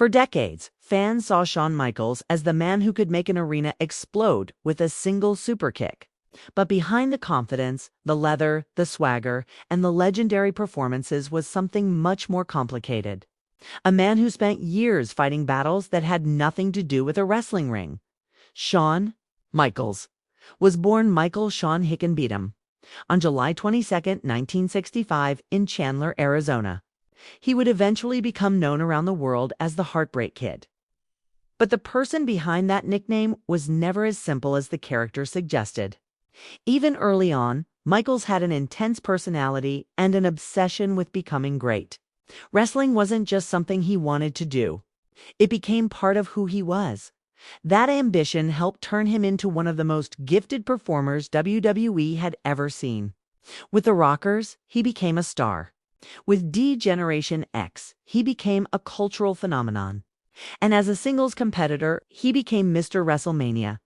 For decades, fans saw Shawn Michaels as the man who could make an arena explode with a single superkick. But behind the confidence, the leather, the swagger, and the legendary performances was something much more complicated. A man who spent years fighting battles that had nothing to do with a wrestling ring. Shawn Michaels was born Michael Shawn Hickenbeatum on July 22, 1965 in Chandler, Arizona. He would eventually become known around the world as the Heartbreak Kid. But the person behind that nickname was never as simple as the character suggested. Even early on, Michaels had an intense personality and an obsession with becoming great. Wrestling wasn't just something he wanted to do. It became part of who he was. That ambition helped turn him into one of the most gifted performers WWE had ever seen. With the Rockers, he became a star. With D-Generation X, he became a cultural phenomenon. And as a singles competitor, he became Mr. WrestleMania.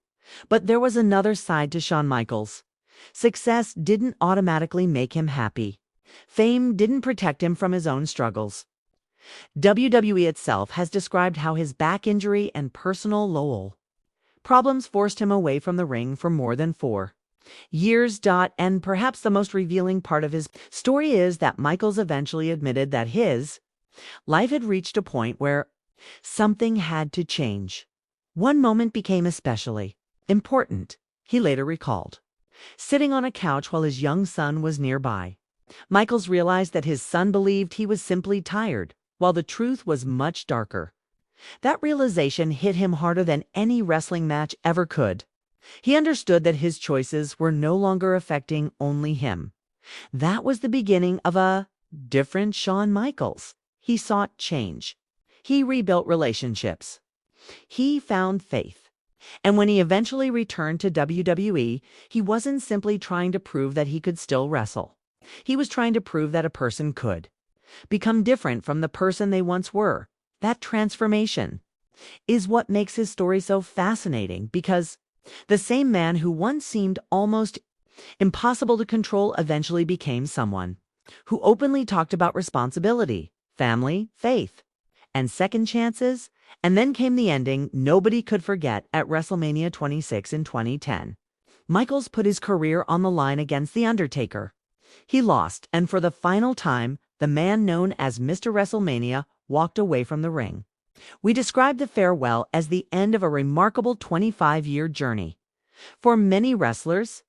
But there was another side to Shawn Michaels. Success didn't automatically make him happy. Fame didn't protect him from his own struggles. WWE itself has described how his back injury and personal problems forced him away from the ring for more than 4 years. And perhaps the most revealing part of his story is that Michaels eventually admitted that his life had reached a point where something had to change. One moment became especially important, he later recalled. Sitting on a couch while his young son was nearby, Michaels realized that his son believed he was simply tired, while the truth was much darker. That realization hit him harder than any wrestling match ever could. He understood that his choices were no longer affecting only him. That was the beginning of a different Shawn Michaels. He sought change. He rebuilt relationships. He found faith. And when he eventually returned to WWE, he wasn't simply trying to prove that he could still wrestle. He was trying to prove that a person could become different from the person they once were. That transformation is what makes his story so fascinating, because the same man who once seemed almost impossible to control eventually became someone who openly talked about responsibility, family, faith, and second chances. And then came the ending nobody could forget at WrestleMania 26 in 2010. Michaels put his career on the line against The Undertaker. He lost, and for the final time, the man known as Mr. WrestleMania walked away from the ring. We describe the farewell as the end of a remarkable 25-year journey. For many wrestlers,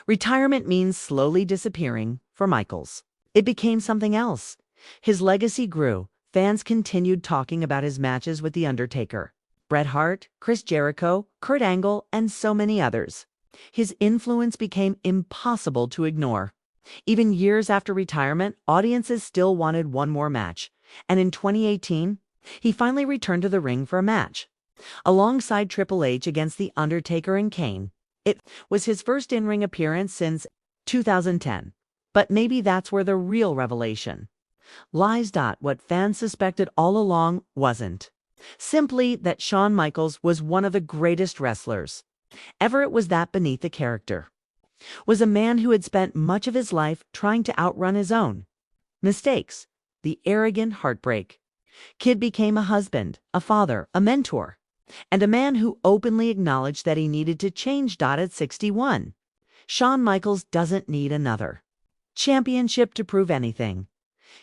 retirement means slowly disappearing. For Michaels, it became something else. His legacy grew. Fans continued talking about his matches with The Undertaker, Bret Hart, Chris Jericho, Kurt Angle, and so many others. His influence became impossible to ignore. Even years after retirement, audiences still wanted one more match. And in 2018, he finally returned to the ring for a match alongside Triple H against The Undertaker and Kane. It was his first in-ring appearance since 2010. But maybe that's where the real revelation lies. What fans suspected all along wasn't simply that Shawn Michaels was one of the greatest wrestlers ever. It was that beneath the character was a man who had spent much of his life trying to outrun his own mistakes. The arrogant Heartbreak Kid became a husband, a father, a mentor, and a man who openly acknowledged that he needed to change. At 61, Shawn Michaels doesn't need another championship to prove anything.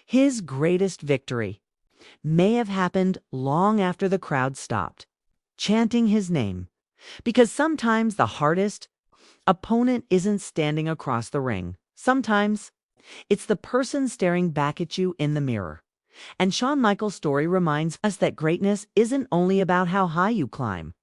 His greatest victory may have happened long after the crowd stopped chanting his name, because sometimes the hardest opponent isn't standing across the ring. Sometimes it's the person staring back at you in the mirror. And Shawn Michaels' story reminds us that greatness isn't only about how high you climb,